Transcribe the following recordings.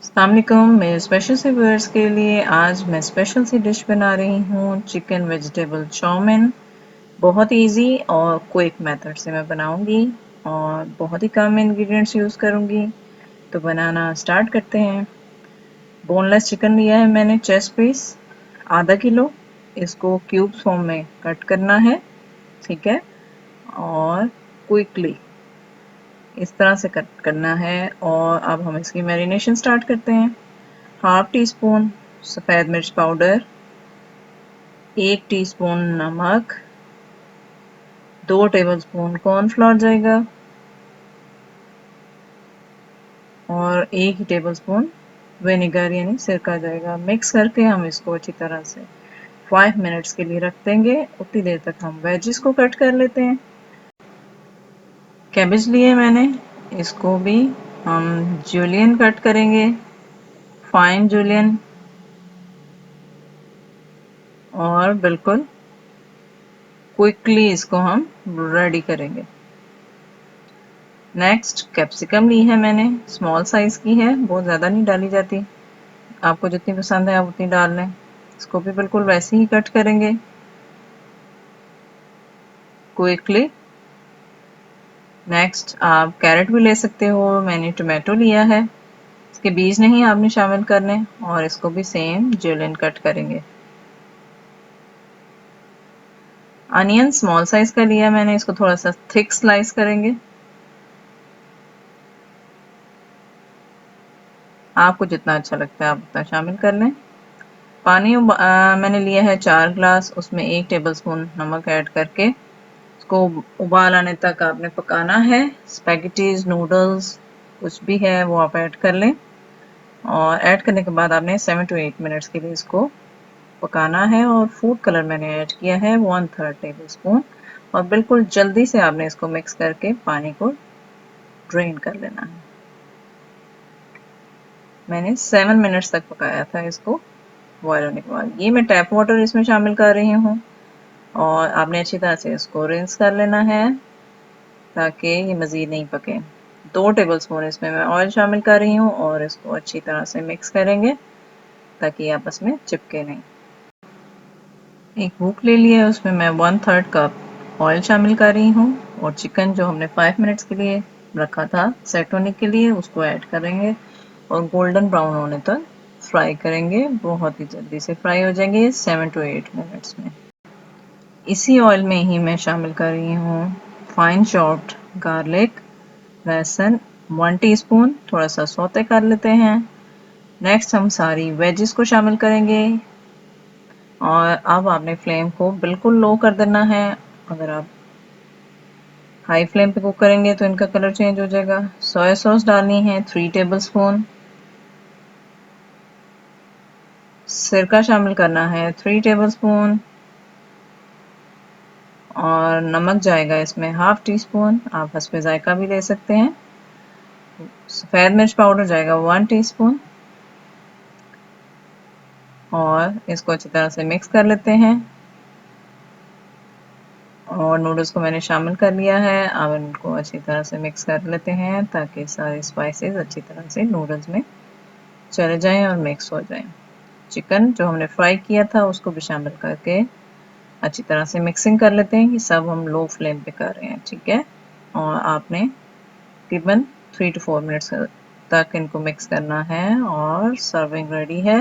अस्सलाम वालेकुम। मेरे स्पेशल से व्यूअर्स के लिए आज मैं स्पेशल सी डिश बना रही हूँ, चिकन वेजिटेबल चाउमीन। बहुत इजी और क्विक मेथड से मैं बनाऊंगी और बहुत ही कम इंग्रेडिएंट्स यूज़ करूंगी। तो बनाना स्टार्ट करते हैं। बोनलेस चिकन लिया है मैंने, चेस्ट पीस आधा किलो। इसको क्यूब्स फॉर्म में कट करना है, ठीक है। और क्विकली इस तरह से कट करना है। और अब हम इसकी मैरिनेशन स्टार्ट करते हैं। हाफ टी स्पून सफ़ेद मिर्च पाउडर, 1 टीस्पून नमक, 2 टेबलस्पून कॉर्नफ्लोर जाएगा और 1 ही टेबलस्पून विनेगर यानी सिरका जाएगा। मिक्स करके हम इसको अच्छी तरह से 5 मिनट्स के लिए रख देंगे। उतनी देर तक हम वेजिस को कट कर लेते हैं। कैबेज लिए मैंने, इसको भी हम जूलियन कट करेंगे, फाइन जूलियन, और बिल्कुल क्विकली इसको हम रेडी करेंगे। नेक्स्ट कैप्सिकम ली है मैंने, स्मॉल साइज़ की है, बहुत ज़्यादा नहीं डाली जाती। आपको जितनी पसंद है आप उतनी डाल लें। इसको भी बिल्कुल वैसे ही कट करेंगे क्विकली। नेक्स्ट आप कैरेट भी ले सकते हो, मैंने टोमेटो लिया है, इसके बीज नहीं आपने शामिल करने, और इसको भी सेम जूलियन कट करेंगे। अनियन स्मॉल साइज़ का लिया मैंने, इसको थोड़ा सा थिक स्लाइस करेंगे। आपको जितना अच्छा लगता है आप उतना शामिल कर लें। पानी मैंने लिया है 4 ग्लास, उसमें 1 टेबलस्पून नमक ऐड करके इसको उबाल आने तक आपने पकाना है। स्पैगेटीज, नूडल्स कुछ भी है वो आप ऐड कर लें, और ऐड करने के बाद आपने 7 to 8 मिनट्स के लिए इसको पकाना है। और फूड कलर मैंने ऐड किया है 1/3 टेबलस्पून, और बिल्कुल जल्दी से आपने इसको मिक्स करके पानी को ड्रेन कर लेना है। मैंने 7 मिनट्स तक पकाया था इसको बॉयल होने के बाद। ये मैं टैप वाटर इसमें शामिल कर रही हूँ, और आपने अच्छी तरह से इसको रिंस कर लेना है ताकि ये मज़ीद नहीं पके। 2 टेबलस्पून इसमें मैं ऑयल शामिल कर रही हूँ, और इसको अच्छी तरह से मिक्स करेंगे ताकि आपस में चिपके नहीं। एक बुक ले लिया है, उसमें मैं 1/3 कप ऑयल शामिल कर रही हूँ, और चिकन जो हमने 5 मिनट्स के लिए रखा था सेट होने के लिए उसको ऐड करेंगे, और गोल्डन ब्राउन होने तक फ्राई करेंगे। बहुत ही जल्दी से फ्राई हो जाएंगे 7 to 8 मिनट्स में। इसी ऑयल में ही मैं शामिल कर रही हूँ फाइन चॉप्ड गार्लिक, लहसुन 1 टीस्पून, थोड़ा सा सौते कर लेते हैं। नेक्स्ट हम सारी वेजिस को शामिल करेंगे, और अब आपने फ्लेम को बिल्कुल लो कर देना है। अगर आप हाई फ्लेम पे कुक करेंगे तो इनका कलर चेंज हो जाएगा। सोया सॉस डालनी है 3 टेबलस्पून, सिरका शामिल करना है 3 टेबलस्पून, और नमक जाएगा इसमें हाफ टी स्पून, आप हस्बे जायका भी ले सकते हैं। सफ़ेद मिर्च पाउडर जाएगा 1 टीस्पून, और इसको अच्छी तरह से मिक्स कर लेते हैं। और नूडल्स को मैंने शामिल कर लिया है। अब इनको अच्छी तरह से मिक्स कर लेते हैं ताकि सारे स्पाइसेस अच्छी तरह से नूडल्स में चले जाएं और मिक्स हो जाएं। चिकन जो हमने फ्राई किया था उसको भी शामिल करके अच्छी तरह से मिक्सिंग कर लेते हैं कि सब हम लो फ्लेम पे कर रहे हैं, ठीक है। और आपने तकरीबन 3 to 4 मिनट्स तक इनको मिक्स करना है, और सर्विंग रेडी है।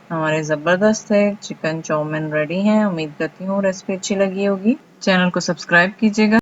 हमारे ज़बरदस्त है चिकन चाउमीन रेडी हैं। उम्मीद करती हूँ रेसिपी अच्छी लगी होगी। चैनल को सब्सक्राइब कीजिएगा।